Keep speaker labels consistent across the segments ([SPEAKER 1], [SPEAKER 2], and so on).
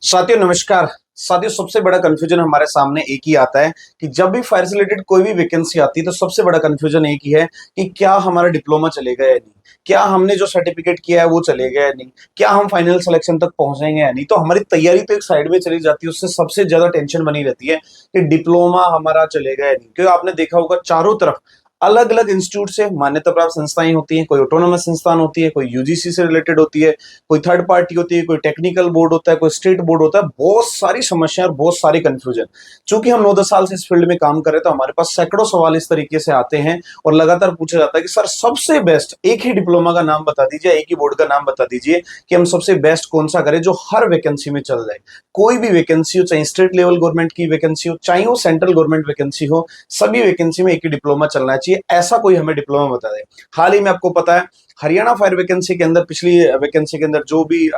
[SPEAKER 1] साथियों नमस्कार। साथियों सबसे बड़ा कंफ्यूजन हमारे सामने एक ही आता है कि जब भी फायर से रिलेटेड कोई भी वैकेंसी आती है तो सबसे बड़ा कंफ्यूजन एक ही है कि क्या हमारा डिप्लोमा चलेगा या नहीं, क्या हमने जो सर्टिफिकेट किया है वो चलेगा या नहीं, क्या हम फाइनल सिलेक्शन तक पहुंचेंगे या नहीं। तो हमारी तैयारी तो एक साइड में चली जाती है, उससे सबसे ज्यादा टेंशन बनी रहती है कि डिप्लोमा हमारा चलेगा या नहीं। क्योंकि आपने देखा होगा चारों तरफ अलग अलग इंस्टीट्यूट से मान्यता प्राप्त संस्थाएं होती हैं, कोई ऑटोनोमस संस्थान होती है, कोई यूजीसी से रिलेटेड होती है, कोई थर्ड पार्टी होती है, कोई टेक्निकल बोर्ड होता है, कोई स्टेट बोर्ड होता है। बहुत सारी समस्याएं और बहुत सारी कंफ्यूजन। चूंकि हम 9-10 साल से इस फील्ड में काम कर रहे हैं तो हमारे पास सैकड़ों सवाल इस तरीके से आते हैं और लगातार पूछा जाता है कि सर सबसे बेस्ट एक ही डिप्लोमा का नाम बता दीजिए, एक ही बोर्ड का नाम बता दीजिए कि हम सबसे बेस्ट कौन सा करें जो हर वैकेंसी में चल जाए। कोई भी वैकेंसी हो, चाहे स्टेट लेवल गवर्नमेंट की वैकेंसी हो, चाहे वो सेंट्रल गवर्नमेंट वैकेंसी हो, सभी वैकेंसी में एक ही डिप्लोमा चलना चाहिए। ऐसा कोई हमें डिप्लोमा बता दे। हाल ही में आपको पता है हरियाणा फायर वैकेंसी के अंदर, पिछली वैकेंसी के अंदर जो भी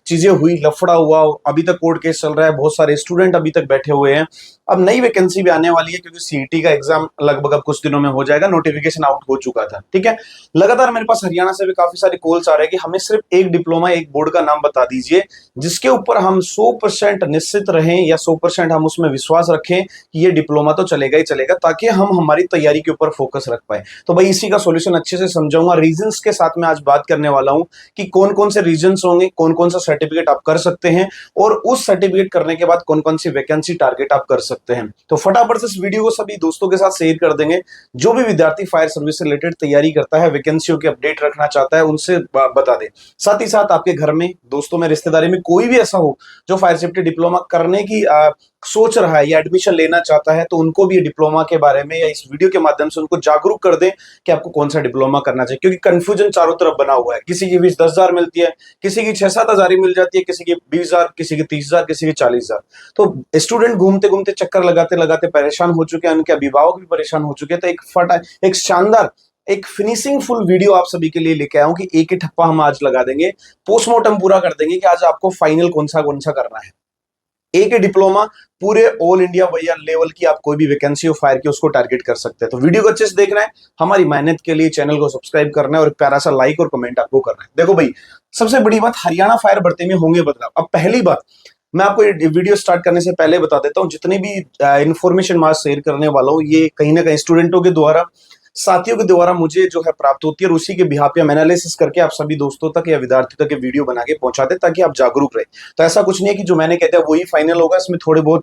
[SPEAKER 1] चीजें हुई, लफड़ा हुआ, अभी तक कोर्ट केस चल रहा है, बहुत सारे स्टूडेंट अभी तक बैठे हुए हैं। अब नई वैकेंसी भी आने वाली है क्योंकि सीईटी का एग्जाम लगभग अब कुछ दिनों में हो जाएगा, नोटिफिकेशन आउट हो चुका था। ठीक है, लगातार मेरे पास हरियाणा से भी काफी सारे कॉल्स आ रहे हैं कि हमें सिर्फ एक डिप्लोमा, एक बोर्ड का नाम बता दीजिए जिसके ऊपर हम 100% निश्चित रहें या 100% हम उसमें विश्वास रखें कि ये डिप्लोमा तो चलेगा ही चलेगा, ताकि हम हमारी तैयारी के ऊपर फोकस रख पाए। तो भाई इसी का सॉल्यूशन अच्छे से समझाऊंगा, रीजंस के साथ में आज बात करने वाला हूं कि कौन कौन से रीजंस होंगे, कौन कौन सा सर्टिफिकेट आप कर सकते हैं और उस सर्टिफिकेट करने के बाद कौन कौन सी वैकेंसी टारगेट आप कर सकते हैं। तो फटाफट से इस वीडियो को सभी दोस्तों के साथ शेयर कर देंगे। जो भी विद्यार्थी फायर सर्विस से रिलेटेड तैयारी करता है, वैकेंसियों की अपडेट रखना चाहता है, उनसे बता दे। साथ ही साथ आपके घर में, दोस्तों में, रिश्तेदारी में कोई भी ऐसा हो जो फायर सेफ्टी डिप्लोमा करने की सोच रहा है या एडमिशन लेना चाहता है, तो उनको भी डिप्लोमा के बारे में या इस वीडियो के माध्यम से उनको जागरूक कर दें कि आपको कौन सा डिप्लोमा करना चाहिए। क्योंकि कंफ्यूजन चारों तरफ बना हुआ है, किसी की फीस 10,000 मिलती है, किसी की 6-7 हजार ही मिल जाती है, किसी की 20,000, किसी की 30,000, किसी की 40,000। तो स्टूडेंट घूमते घूमते, चक्कर लगाते लगाते परेशान हो चुके हैं, उनके अभिभावक भी परेशान हो चुके हैं। तो एक शानदार, एक फिनिशिंग फुल वीडियो आप सभी के लिए लेके आया हूं कि एक ही ठप्पा हम आज लगा देंगे, पोस्टमार्टम पूरा कर देंगे कि आज आपको फाइनल कौन सा करना है। एक ही डिप्लोमा पूरे ऑल इंडिया भैया लेवल की आप कोई भी वैकेंसी हो फायर की उसको टारगेट कर सकते हैं। तो वीडियो को अच्छे से देखना है, हमारी मेहनत के लिए चैनल को सब्सक्राइब करना है और प्यारा सा लाइक और कमेंट आपको करना है। देखो भाई, सबसे बड़ी बात, हरियाणा फायर भर्ती में होंगे बदलाव। अब पहली बात, मैं आपको ये वीडियो स्टार्ट करने से पहले बता देता हूँ, जितनी भी इंफॉर्मेशन मैं शेयर करने वाला हूँ ये कहीं ना कहीं स्टूडेंटों के द्वारा, साथियों के द्वारा मुझे जो है प्राप्त होती है और उसी के बिहाफ पे हम एनालिसिस करके आप सभी दोस्तों तक या विद्यार्थियों तक ये वीडियो बना के पहुंचाते ताकि आप जागरूक रहे। तो ऐसा कुछ नहीं है कि जो मैंने कहता है वही फाइनल होगा, इसमें थोड़े बहुत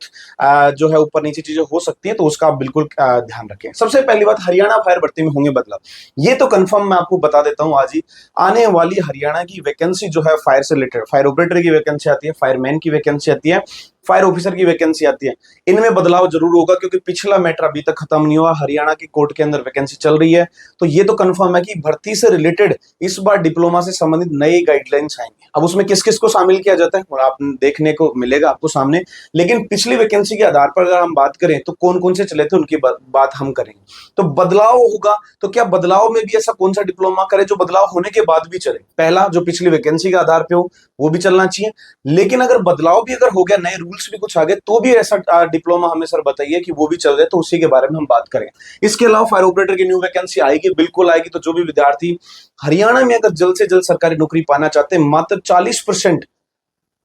[SPEAKER 1] जो है ऊपर नीचे चीजें हो सकती है, तो उसका आप बिल्कुल ध्यान रखें। सबसे पहली बात, हरियाणा फायर भर्ती में होंगे बदलाव, ये तो कंफर्म मैं आपको बता देता हूँ आज ही। आने वाली हरियाणा की वैकेंसी जो है फायर से रिलेटेड, फायर ऑपरेटर की वैकेंसी आती है, फायरमैन की वैकेंसी आती है, फायर ऑफिसर की वैकेंसी आती है, इनमें बदलाव जरूर होगा क्योंकि पिछला मैटर अभी तक खत्म नहीं हुआ। हरियाणा की कोर्ट के अंदर वैकेंसी चल रही है, तो ये तो कंफर्म है कि भर्ती से रिलेटेड इस बार डिप्लोमा से संबंधित नए गाइडलाइंस आएंगे। अब उसमें किस किस को शामिल किया जाता है और आप देखने को मिलेगा आपको सामने, लेकिन पिछली वैकेंसी के आधार पर अगर हम बात करें तो कौन कौन से चले थे उनकी बात हम करेंगे। तो बदलाव होगा, तो क्या बदलाव में भी ऐसा कौन सा डिप्लोमा करे जो बदलाव होने के बाद भी चले। पहला, जो पिछली वैकेंसी के आधार पे हो वो भी चलना चाहिए, लेकिन अगर बदलाव भी अगर हो गया, नए रूल्स भी कुछ आ गए, तो भी ऐसा डिप्लोमा हमें सर बताइए कि वो भी चल रहे, तो उसी के बारे में हम बात करेंगे। इसके अलावा फायर ऑपरेटर की न्यू वैकेंसी आएगी, बिल्कुल आएगी। तो जो भी विद्यार्थी हरियाणा में अगर जल्द से जल्द सरकारी नौकरी पाना चाहते हैं, मात्र 40%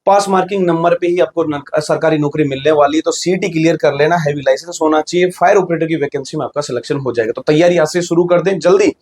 [SPEAKER 1] पास मार्किंग नंबर पे ही आपको सरकारी नौकरी मिलने वाली है। तो सीईटी क्लियर कर लेना, हैवी लाइसेंस होना चाहिए, फायर ऑपरेटर की वैकेंसी में आपका सिलेक्शन हो जाएगा। तो तैयारी आज से शुरू कर दें, जल्दी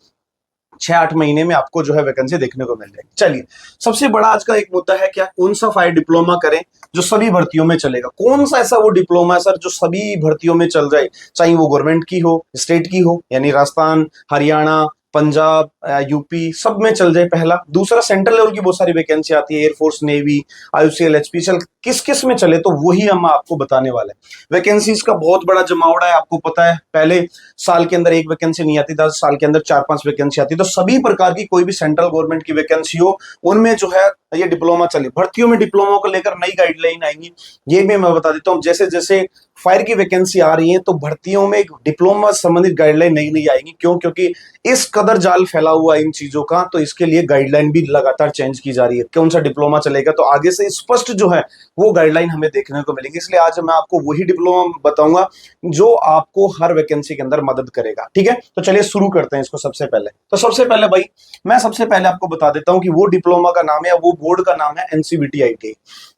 [SPEAKER 1] 6-8 महीने में आपको जो है वैकेंसी देखने को मिल जाएगी। चलिए, सबसे बड़ा आज का एक मुद्दा है, क्या कौन सा फायर डिप्लोमा करें जो सभी भर्तियों में चलेगा। कौन सा ऐसा वो डिप्लोमा है सर जो सभी भर्तियों में चल जाए, चाहे वो गवर्नमेंट की हो, स्टेट की हो, यानी राजस्थान, हरियाणा, पंजाब, यूपी, सब में चल जाए। पहला। दूसरा, सेंट्रल लेवल की बहुत सारी वैकेंसी आती है, एयरफोर्स, नेवी, आईयूसीएल, एचपीसीएल, किस किस में चले, तो वही हम आपको बताने वाले हैं। वैकेंसीज का बहुत बड़ा जमावड़ा है, आपको पता है। पहले साल के अंदर एक वैकेंसी नहीं आती, 10 साल के अंदर 4-5 वैकेंसी आती। तो सभी प्रकार की कोई भी सेंट्रल गवर्नमेंट की वैकेंसी हो, उनमें जो है ये डिप्लोमा चले। भर्तियों में डिप्लोमा को लेकर नई गाइडलाइन आएंगी, ये भी मैं बता देता हूँ। जैसे जैसे फायर की वैकेंसी आ रही है तो भर्तियों में एक डिप्लोमा संबंधित गाइडलाइन नई नई आएंगी। क्यों? क्योंकि इस कदर जाल फैला हुआ इन चीजों का, तो इसके लिए गाइडलाइन भी लगातार चेंज की जा रही है, कौन सा डिप्लोमा चलेगा, तो आगे से स्पष्ट जो है वो गाइडलाइन हमें देखने को मिलेगी। इसलिए आज मैं आपको वही डिप्लोमा बताऊंगा जो आपको हर वैकेंसी के अंदर मदद करेगा। ठीक है, तो चलिए शुरू करते हैं इसको। सबसे पहले तो सबसे पहले भाई मैं सबसे पहले आपको बता देता हूं कि वो डिप्लोमा का नाम है, वो बोर्ड का नाम है NCVT ITI,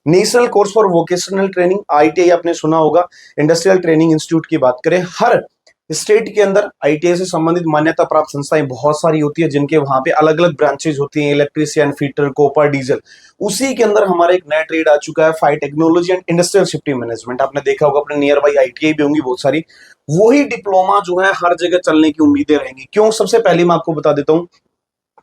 [SPEAKER 1] national course for vocational training. ITI आपने सुना होगा, इंडस्ट्रियल ट्रेनिंग इंस्टीट्यूट की बात करें, हर स्टेट के अंदर आईटीआई से संबंधित मान्यता प्राप्त संस्थाएं बहुत सारी होती है, जिनके वहां पे अलग अलग ब्रांचेज होती हैं, इलेक्ट्रिशियन, फिटर, कोपर, डीजल। उसी के अंदर हमारा एक नया ट्रेड आ चुका है, fire technology and industrial shifting management. आपने देखा होगा अपने नियर बाई आईटीआई भी होंगी बहुत सारी। वही डिप्लोमा जो है हर जगह चलने की उम्मीदें रहेंगी। क्यों? सबसे पहले मैं आपको बता देता हूं,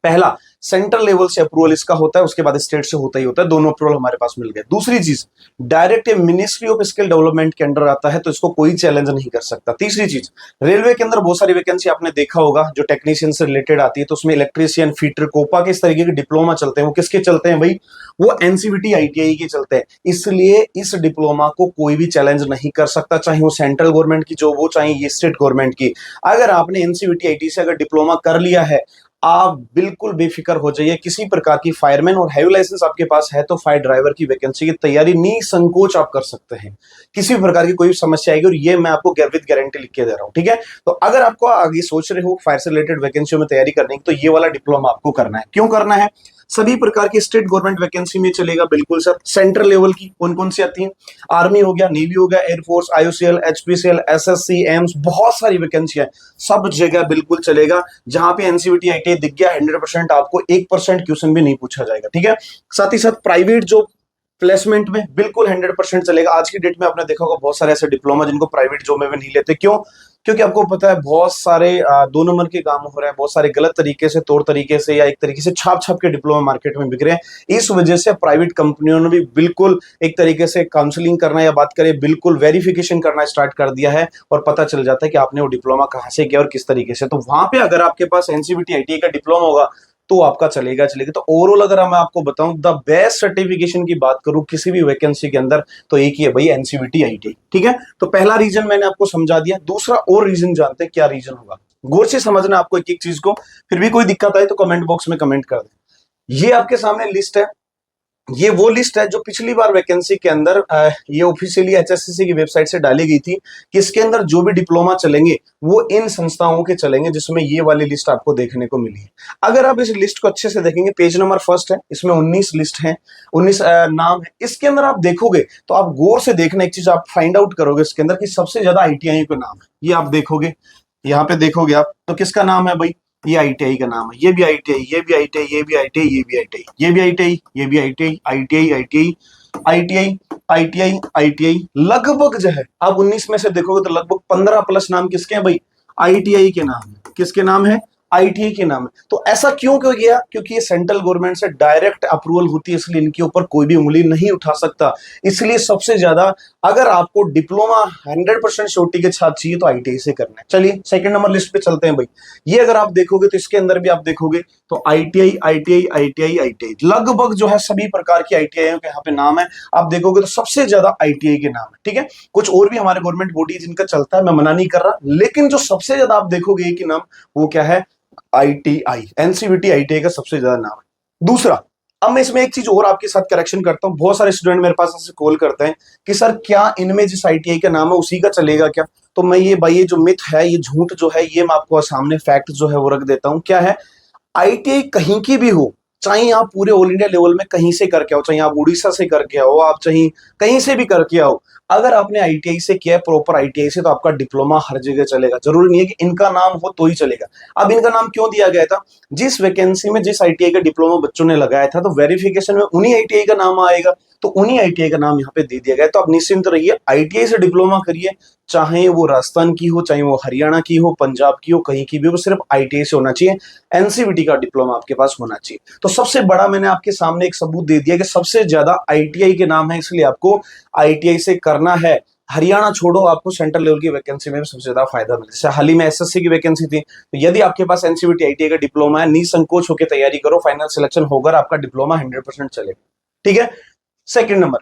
[SPEAKER 1] पहला सेंट्रल लेवल से अप्रूवल इसका होता है, उसके बाद स्टेट से होता ही होता है, दोनों अप्रूवल हमारे पास मिल गए। दूसरी चीज, direct ministry of skill development के अंडर आता है, तो इसको कोई चैलेंज नहीं कर सकता। तीसरी चीज, रेलवे के अंदर बहुत सारी वैकेंसी आपने देखा होगा जो टेक्नीशियन से रिलेटेड आती है, तो उसमें इलेक्ट्रीशियन, फीटर, कोपा के इस तरीके के डिप्लोमा चलते हैं। वो किसके चलते हैं भाई? वो एनसीवीटी आईटीआई के चलते हैं। इसलिए इस डिप्लोमा को कोई भी चैलेंज नहीं कर सकता, चाहे वो सेंट्रल गवर्नमेंट की जो वो, चाहे ये स्टेट गवर्नमेंट की। अगर आपने एनसीवीटी आईटीआई से अगर डिप्लोमा कर लिया है, आप बिल्कुल बेफिक्र हो जाइए। किसी प्रकार की फायरमैन और हैवी लाइसेंस आपके पास है तो फायर ड्राइवर की वैकेंसी की तैयारी निसंकोच आप कर सकते हैं। किसी भी प्रकार की कोई समस्या आएगी, और ये मैं आपको विद गारंटी लिख के दे रहा हूं। ठीक है, तो अगर आपको आगे सोच रहे हो फायर से रिलेटेड वैकेंसियों में तैयारी करने की, तो ये वाला डिप्लोमा आपको करना है। क्यों करना है? सभी प्रकार की स्टेट गवर्नमेंट वैकेंसी में चलेगा, बिल्कुल सर। सेंट्रल लेवल की कौन कौन सी आती हैं? आर्मी हो गया, नेवी हो गया, air force, IOCL, HPCL, SSC, AIIMS, बहुत सारी वैकेंसी है, सब जगह बिल्कुल चलेगा। जहां पे एनसीवीटी आईटीआई दिख गया 100%, आपको 1% क्वेश्चन भी नहीं पूछा जाएगा। ठीक है, साथ ही साथ प्राइवेट जॉब प्लेसमेंट में बिल्कुल 100% चलेगा। आज की डेट में आपने देखा होगा बहुत सारे ऐसे डिप्लोमा जिनको प्राइवेट जॉब में भी नहीं लेते। क्यों? क्योंकि आपको पता है बहुत सारे 2 नंबर के काम हो रहे हैं, बहुत सारे गलत तरीके से, तौर तरीके से, या एक तरीके से छाप छाप के डिप्लोमा मार्केट में बिक रहे हैं। इस वजह से प्राइवेट कंपनियों ने भी बिल्कुल एक तरीके से काउंसलिंग करना, या बात करें बिल्कुल वेरिफिकेशन करना स्टार्ट कर दिया है, और पता चल जाता है कि आपने वो डिप्लोमा कहाँ से किया और किस तरीके से। तो वहां पे अगर आपके पास एनसीवीटी आईटीआई का डिप्लोमा होगा तो आपका चलेगा चलेगा। तो ओवरऑल अगर मैं आपको बताऊं, द बेस्ट सर्टिफिकेशन की बात करूं किसी भी वैकेंसी के अंदर, तो एक ही है भाई, एनसीवीटी आईटीआई। ठीक है, तो पहला रीजन मैंने आपको समझा दिया। दूसरा और रीजन जानते हैं, क्या रीजन होगा? गौर से समझना आपको एक एक चीज को, फिर भी कोई दिक्कत आए तो कमेंट बॉक्स में कमेंट कर दे। ये आपके सामने लिस्ट है, ये वो लिस्ट है जो पिछली बार वैकेंसी के अंदर ये ऑफिशियली एचएससीसी की वेबसाइट से डाली गई थी कि इसके अंदर जो भी डिप्लोमा चलेंगे वो इन संस्थाओं के चलेंगे, जिसमें ये वाली लिस्ट आपको देखने को मिली है। अगर आप इस लिस्ट को अच्छे से देखेंगे, पेज नंबर फर्स्ट है, इसमें 19 लिस्ट है, 19 नाम है। इसके अंदर आप देखोगे तो आप गौर से देखना, एक चीज आप फाइंड आउट करोगे इसके अंदर कि सबसे ज्यादा आईटीआई का नाम है। ये आप देखोगे, यहाँ पे देखोगे आप, तो किसका नाम है भाई? ये आईटीआई का नाम है। ये भी आईटीआई, ये भी आईटीआई, ये भी आईटीआई, ये भी आईटीआई, ये भी आईटीआई, ये भी ITI, ITI, ITI, ITI, ITI, ITI. लगभग जो है आप 19 में से देखोगे तो लगभग 15 प्लस नाम किसके हैं भाई? आईटीआई के नाम है। किसके नाम है? आईटीआई के नाम है। तो ऐसा क्यों क्यों गया? क्योंकि ये सेंट्रल गवर्नमेंट से डायरेक्ट अप्रूवल होती है, इसलिए इनके ऊपर कोई भी उंगली नहीं उठा सकता। इसलिए सबसे ज्यादा अगर आपको डिप्लोमा 100% श्योरिटी के साथ चाहिए तो आईटीआई से करना है। चलिए सेकंड नंबर लिस्ट पे चलते हैं भाई। ये अगर आप देखोगे तो इसके अंदर भी आप देखोगे तो आईटीआई, आईटीआई, आईटीआई, आईटीआई, लगभग जो है सभी प्रकार की आईटीआई के यहाँ पे नाम है। आप देखोगे तो सबसे ज्यादा आईटीआई के नाम है। ठीक है, कुछ और भी हमारे गवर्नमेंट बॉडी जिनका चलता है, मैं मना नहीं कर रहा, लेकिन जो सबसे ज्यादा आप देखोगे एक ही नाम, वो क्या है? आईटीआई, एनसीवीटी आईटीआई का सबसे ज्यादा नाम है। दूसरा, अब मैं इसमें एक चीज और आपके साथ करेक्शन करता हूं। बहुत सारे स्टूडेंट मेरे पास ऐसे कॉल करते हैं कि सर क्या इनमें जिस आईटीआई का नाम है उसी का चलेगा क्या? तो मैं ये भाई, ये जो मिथ है, ये झूठ जो है, ये मैं आपको सामने फैक्ट जो है वो रख देता हूं। क्या है? आईटीआई कहीं की भी हो, चाहे आप पूरे ऑल इंडिया लेवल में कहीं से करके आओ, चाहे आप उड़ीसा से करके आओ, आप चाहे कहीं से भी करके आओ, अगर आपने आईटीआई से किया है, प्रॉपर आईटीआई से, तो आपका डिप्लोमा हर जगह चलेगा। जरूरी नहीं है कि इनका नाम हो तो ही चलेगा। अब इनका नाम क्यों दिया गया था? जिस वैकेंसी में जिस आईटीआई का डिप्लोमा बच्चों ने लगाया था, तो वेरिफिकेशन में उन्हीं आईटीआई का नाम आएगा, तो उन्हीं आईटीआई का नाम यहाँ पे दे दिया गया है। तो आप निश्चिंत रहिए, आईटीआई से डिप्लोमा करिए, चाहे वो राजस्थान की हो, चाहे वो हरियाणा की हो, पंजाब की हो, कहीं की भी हो, सिर्फ आईटीआई से होना चाहिए। एनसीवीटी का डिप्लोमा आपके पास होना चाहिए। तो सबसे बड़ा मैंने आपके सामने एक सबूत दे दिया कि सबसे ज्यादा आईटीआई के नाम है, इसलिए आपको आईटीआई से करना है। हरियाणा छोड़ो, आपको सेंट्रल लेवल की वैकेंसी में भी सबसे ज्यादा फायदा मिले। जैसे हाल ही में एसएससी की वैकेंसी थी, तो यदि आपके पास एनसीवीटी आईटीआई का डिप्लोमा है, निसंकोच होकर तैयारी करो, फाइनल सिलेक्शन होगा, आपका डिप्लोमा 100% चलेगा। ठीक है, सेकंड नंबर।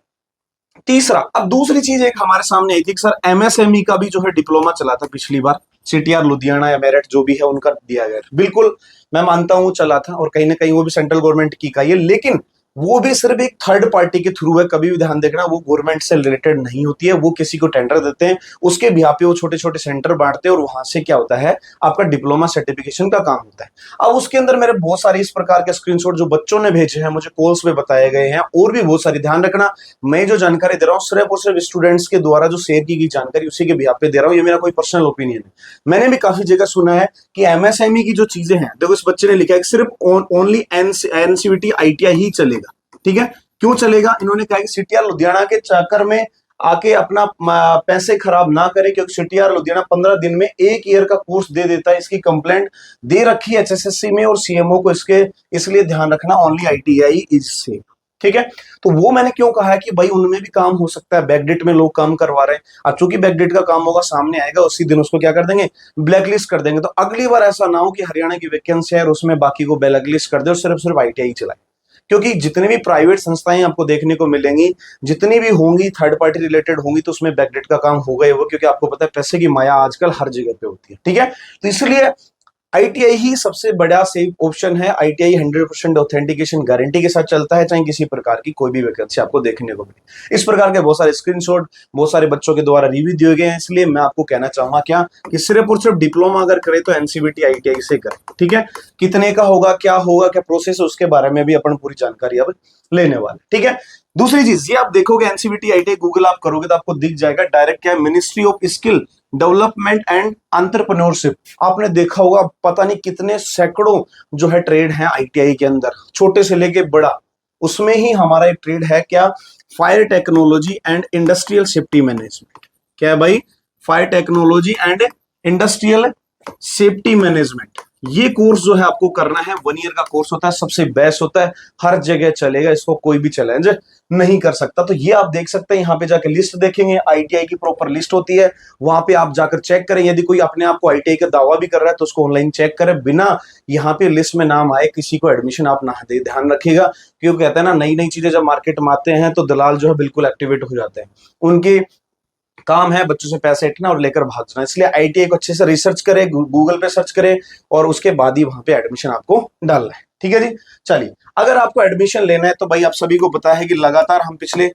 [SPEAKER 1] तीसरा, अब दूसरी चीज एक हमारे सामने आई थी, सर एमएसएमई का भी जो है डिप्लोमा चला था पिछली बार, सीटीआर लुधियाना या मेरठ जो भी है उनका दिया गया। बिल्कुल मैं मानता हूं चला था, और कहीं ना कहीं वो भी सेंट्रल गवर्नमेंट की इकाई है, लेकिन वो भी सिर्फ एक थर्ड पार्टी के थ्रू है। कभी भी ध्यान देखना, वो गवर्नमेंट से रिलेटेड नहीं होती है। वो किसी को टेंडर देते हैं, उसके बिहाफ पे वो छोटे छोटे सेंटर बांटते हैं, और वहां से क्या होता है, आपका डिप्लोमा सर्टिफिकेशन का काम होता है। अब उसके अंदर मेरे बहुत सारे इस प्रकार के स्क्रीनशॉट जो बच्चों ने भेजे हैं, मुझे कॉल्स में बताए गए हैं, और भी बहुत सारी। ध्यान रखना, मैं जो जानकारी दे रहा हूँ सिर्फ और सिर्फ स्टूडेंट्स के द्वारा जो शेयर की गई जानकारी उसी के बिहाफ पे दे रहा हूँ। ये मेरा कोई पर्सनल ओपिनियन है। मैंने भी काफी जगह सुना है कि एमएसएमई की जो चीजें हैं, देखो इस बच्चे ने लिखा है सिर्फ ओनली एनसीवीटी आईटीआई ही चलेगा। ठीक है, क्यों चलेगा? इन्होंने कहा कि सीटीआर लुधियाना के चक्कर में आके अपना पैसे खराब ना करे, क्योंकि सीटीआर लुधियाना 15 दिन में 1 ईयर का कोर्स दे देता है। इसकी कंप्लेंट दे रखी है एचएसएससी में और सीएमओ को, इसके इसलिए ध्यान रखना, ओनली आईटीआई इज सेफ। ठीक है, तो वो मैंने क्यों कहा है कि भाई उनमें भी काम हो सकता है, बैकडेट में लोग काम करवा रहे हैं। अब चूंकि बैकडेट का काम होगा, सामने आएगा, उसी दिन उसको क्या कर देंगे, ब्लैकलिस्ट कर देंगे। तो अगली बार ऐसा ना हो कि हरियाणा की वैकेंसी है और उसमें बाकी को ब्लैकलिस्ट कर दे और सिर्फ सिर्फ आईटीआई चलाए। क्योंकि जितनी भी प्राइवेट संस्थाएं आपको देखने को मिलेंगी, जितनी भी होंगी थर्ड पार्टी रिलेटेड होंगी, तो उसमें बैकडेट का काम होगा ही होगा, क्योंकि आपको पता है पैसे की माया आजकल हर जगह पे होती है। ठीक है, तो इसलिए आईटीआई ही सबसे बड़ा सेफ ऑप्शन है। आईटीआई 100% ऑथेंटिकेशन गारंटी के साथ चलता है, चाहे किसी प्रकार की कोई भी वैकेंसी आपको देखने को मिले। इस प्रकार के बहुत सारे स्क्रीनशॉट बहुत सारे बच्चों के द्वारा रिव्यू दिए गए हैं, इसलिए मैं आपको कहना चाहूंगा क्या कि सिर्फ और सिर्फ डिप्लोमा अगर करे तो एनसीवीटी आईटीआई से करें। ठीक है, कितने का होगा, क्या होगा, क्या प्रोसेस है, उसके बारे में भी अपन पूरी जानकारी अब लेने वाले। ठीक है, दूसरी चीज ये आप देखोगे एनसीवीटी आईटीआई गूगल आप करोगे तो आपको दिख जाएगा डायरेक्ट क्या है, ministry of skill development and entrepreneurship. आपने देखा होगा पता नहीं कितने सैकड़ों जो है ट्रेड हैं आईटीआई के अंदर, छोटे से लेके बड़ा। उसमें ही हमारा एक ट्रेड है क्या, fire technology and industrial safety management. क्या है भाई, fire technology and industrial safety management. ये कोर्स जो है आपको करना है, 1 ईयर का कोर्स होता है, सबसे बेस्ट होता है, हर जगह चलेगा, इसको कोई भी चैलेंज नहीं कर सकता। तो ये आप देख सकते हैं, यहाँ पे जाकर लिस्ट देखेंगे, आईटीआई की प्रॉपर लिस्ट होती है, वहां पे आप जाकर चेक करें। यदि कोई अपने आप को आईटीआई का दावा भी कर रहा है तो उसको ऑनलाइन चेक करें, बिना यहाँ पे लिस्ट में नाम आए किसी को एडमिशन आप ना दे। ध्यान रखिएगा, क्योंकि कहते हैं ना, नई नई चीजें जब मार्केट में आते हैं तो दलाल जो है बिल्कुल एक्टिवेट हो जाते हैं। उनकी काम है बच्चों से पैसे हटना और लेकर भागना। इसलिए आईटीआई को अच्छे से रिसर्च करें, गूगल पे सर्च करें, और उसके बाद ही वहां पे एडमिशन आपको डालना है। ठीक है जी, चलिए अगर आपको एडमिशन लेना है तो भाई आप सभी को पता है कि लगातार हम पिछले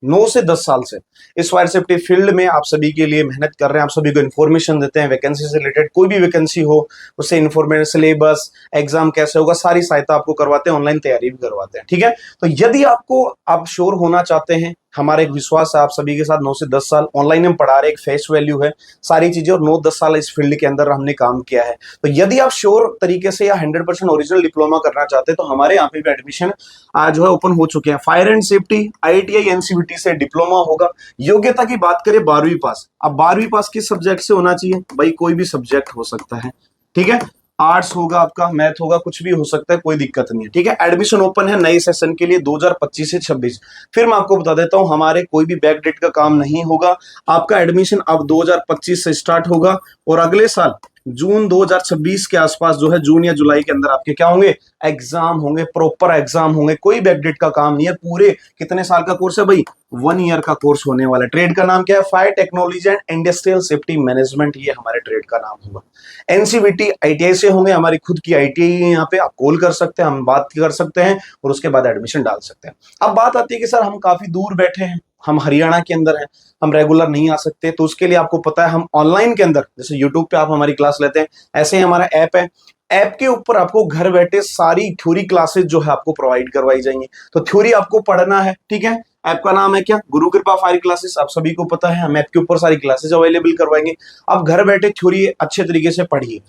[SPEAKER 1] 9 से 10 साल से इस फायर सेफ्टी फील्ड में आप सभी के लिए मेहनत कर रहे हैं, आप सभी को इन्फॉर्मेशन देते हैं, वैकेंसी से रिलेटेड कोई भी वैकेंसी हो उससे इन्फॉर्मेशन, सिलेबस, एग्जाम कैसे होगा, सारी सहायता आपको करवाते हैं, ऑनलाइन तैयारी भी करवाते हैं। ठीक है, तो यदि आपको आप श्योर होना चाहते हैं, हमारा एक विश्वास है आप सभी के साथ, 9 से 10 साल ऑनलाइन हम पढ़ा रहे, एक फेस वैल्यू है सारी चीजें, और 9-10 साल इस फील्ड के अंदर हमने काम किया है। तो यदि आप श्योर तरीके से या 100% ओरिजिनल डिप्लोमा करना चाहते हैं तो हमारे यहाँ पे भी एडमिशन आज जो है ओपन हो चुके हैं। Fire and safety ITI NCVT से डिप्लोमा होगा। योग्यता की बात करें 12वीं पास। अब 12वीं पास किस सब्जेक्ट से होना चाहिए भाई, कोई भी सब्जेक्ट हो सकता है। ठीक है, आर्ट्स होगा, आपका मैथ होगा, कुछ भी हो सकता है, कोई दिक्कत नहीं है। ठीक है, एडमिशन ओपन है नए सेशन के लिए 2025 से 26। फिर मैं आपको बता देता हूं, हमारे कोई भी बैक डेट का काम नहीं होगा। आपका एडमिशन अब 2025 से स्टार्ट होगा, और अगले साल जून 2026 के आसपास जो है, जून या जुलाई के अंदर आपके क्या होंगे, एग्जाम होंगे, प्रॉपर एग्जाम होंगे। कोई बैकडेट का काम नहीं है। पूरे कितने साल का कोर्स है भाई, 1 ईयर का कोर्स होने वाला है। ट्रेड का नाम क्या है, fire technology and industrial safety management, ये हमारे ट्रेड का नाम होगा। एनसीवीटी आईटीआई से होंगे, हमारी खुद की आईटीआई है, यहाँ पे आप कॉल कर सकते हैं, हम बात कर सकते हैं और उसके बाद एडमिशन डाल सकते हैं। अब बात आती है कि सर हम काफी दूर बैठे हैं, हम हरियाणा के अंदर हैं, हम रेगुलर नहीं आ सकते, तो उसके लिए आपको पता है हम ऑनलाइन के अंदर, जैसे यूट्यूब पे आप हमारी क्लास लेते हैं, ऐसे ही हमारा ऐप है। ऐप के ऊपर आपको घर बैठे सारी थ्योरी क्लासेस जो है आपको प्रोवाइड करवाई जाएंगी। तो थ्योरी आपको पढ़ना है। ठीक है, ऐप का नाम है क्या, गुरु कृपा फायर क्लासेस, आप सभी को पता है। हम ऐप के ऊपर सारी क्लासेस अवेलेबल करवाएंगे। आप घर बैठे थ्योरी अच्छे तरीके से पढ़िए।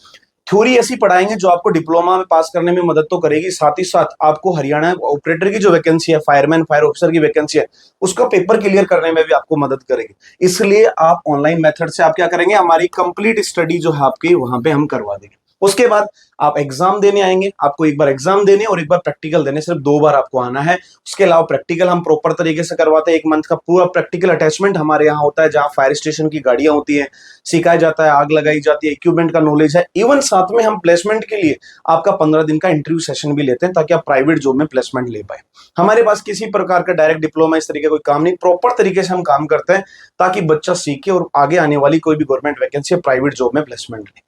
[SPEAKER 1] थ्योरी ऐसी पढ़ाएंगे जो आपको डिप्लोमा में पास करने में मदद तो करेगी, साथ ही साथ आपको हरियाणा ऑपरेटर की जो वैकेंसी है, फायरमैन फायर ऑफिसर की वैकेंसी है, उसका पेपर क्लियर करने में भी आपको मदद करेगी। इसलिए आप ऑनलाइन मेथड से आप क्या करेंगे, हमारी कंप्लीट स्टडी जो है आपकी वहां पे हम करवा देंगे। उसके बाद आप एग्जाम देने आएंगे, आपको एक बार एग्जाम देने और एक बार प्रैक्टिकल देने, सिर्फ 2 बार आपको आना है। उसके अलावा प्रैक्टिकल हम प्रॉपर तरीके से करवाते हैं, 1 मंथ का पूरा प्रैक्टिकल अटैचमेंट हमारे यहाँ होता है, जहां फायर स्टेशन की गाड़ियां होती है, सिखाया जाता है, आग लगाई जाती है, इक्विपमेंट का नॉलेज है। इवन साथ में हम प्लेसमेंट के लिए आपका 15 दिन का इंटरव्यू सेशन भी लेते हैं, ताकि आप प्राइवेट जॉब में प्लेसमेंट ले पाए। हमारे पास किसी प्रकार का डायरेक्ट डिप्लोमा इस तरीके कोई काम नहीं, प्रॉपर तरीके से हम काम करते हैं ताकि बच्चा सीखे और आगे आने वाली कोई भी गवर्नमेंट वैकेंसी प्राइवेट जॉब में प्लेसमेंट ले।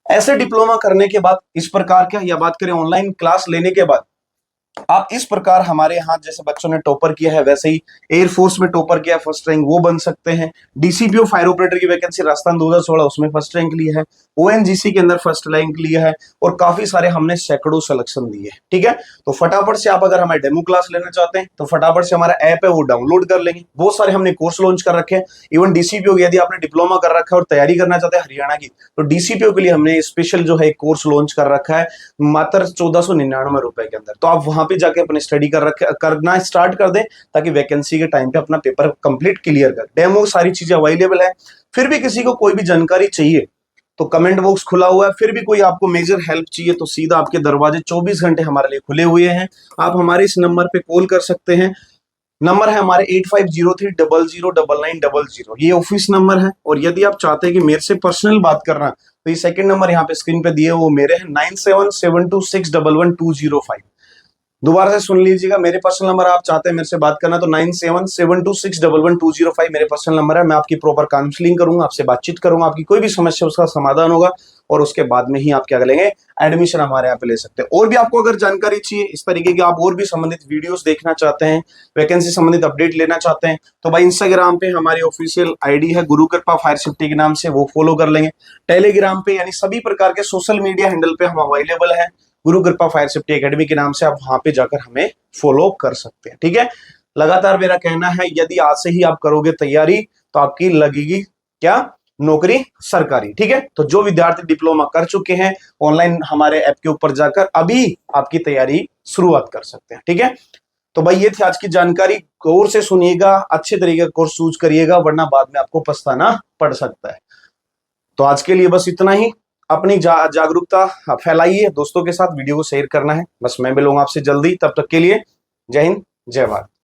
[SPEAKER 1] ऐसे डिप्लोमा करने के बाद इस प्रकार का, या बात करें ऑनलाइन क्लास लेने के बाद, आप इस प्रकार हमारे यहाँ जैसे बच्चों ने टॉपर किया है वैसे ही एयरफोर्स में टॉपर किया फर्स्ट रैंक, वो बन सकते हैं। डीसीपीओ फायर ऑपरेटर की वैकेंसी राजस्थान 2016 उसमें फर्स्ट रैंक लिया है, ओएनजीसी के अंदर फर्स्ट रैंक लिया है, और काफी सारे हमने सैकड़ों सिलेक्शन दिए। ठीक है, तो फटाफट से आप अगर हमारे डेमो क्लास लेना चाहते हैं तो फटाफट से हमारा ऐप है वो डाउनलोड कर लेंगे। बहुत सारे हमने कोर्स लॉन्च कर रखे हैं। इवन डीसीपीओ यदि आपने डिप्लोमा कर रखा है और तैयारी करना चाहते हैं हरियाणा की, तो डीसीपीओ के लिए हमने स्पेशल जो है कोर्स लॉन्च कर रखा है मात्र 1499 रुपए के अंदर। तो आप वहां पे जाके अपनी स्टडी करना स्टार्ट कर दें, ताकि वैकेंसी के टाइम पे अपना पेपर कंप्लीट क्लियर कर। डेमो सारी चीजें अवेलेबल है। फिर भी किसी को कोई भी जानकारी चाहिए तो कमेंट बॉक्स खुला हुआ है। फिर भी कोई आपको मेजर हेल्प चाहिए तो सीधा आपके दरवाजे 24 घंटे हमारे लिए खुले हुए हैं। आप हमारे इस नंबर पे कॉल कर सकते हैं। नंबर है हमारे 8503009900, ये ऑफिस नंबर है। और यदि आप चाहते हैं कि मेरे से पर्सनल बात करना, तो ये सेकंड नंबर यहाँ पे स्क्रीन पे दिए वो मेरे हैं 9772611205। दोबारा से सुन लीजिएगा, मेरे पर्सनल नंबर आप चाहते हैं मेरे से बात करना तो 9772611205 मेरे पर्सनल नंबर है। मैं आपकी प्रॉपर काउंसलिंग करूंगा, आपसे बातचीत करूंगा, आपकी कोई भी समस्या उसका समाधान होगा, और उसके बाद में ही आप क्या करेंगे, एडमिशन हमारे यहाँ पे ले सकते हैं। और भी आपको अगर जानकारी चाहिए इस तरीके की, आप और भी संबंधित वीडियोस देखना चाहते हैं, वैकेंसी संबंधित अपडेट लेना चाहते हैं, तो भाई इंस्टाग्राम पे हमारी ऑफिशियल आईडी है गुरु कृपा फायर सेफ्टी के नाम से, वो फॉलो कर लेंगे। टेलीग्राम पे यानी सभी प्रकार के सोशल मीडिया हैंडल पे हम अवेलेबल है, गुरु कृपा फायर सेफ्टी एकेडमी के नाम से। आप वहां पे जाकर हमें फॉलो कर सकते हैं। ठीक है, लगातार मेरा कहना है यदि आज से ही आप करोगे तैयारी तो आपकी लगेगी क्या, नौकरी सरकारी। ठीक है, तो जो विद्यार्थी डिप्लोमा कर चुके हैं ऑनलाइन हमारे ऐप के ऊपर जाकर अभी आपकी तैयारी शुरुआत कर सकते हैं। ठीक है, तो भाई ये थी आज की जानकारी। गौर से सुनिएगा, अच्छे तरीके का कोर्स चूज करिएगा, वरना बाद में आपको पछताना पड़ सकता है। तो आज के लिए बस इतना ही। अपनी जागरूकता फैलाइए दोस्तों के साथ, वीडियो को शेयर करना है बस। मैं मिलूंगा आपसे जल्दी, तब तक के लिए जय हिंद जय भारत।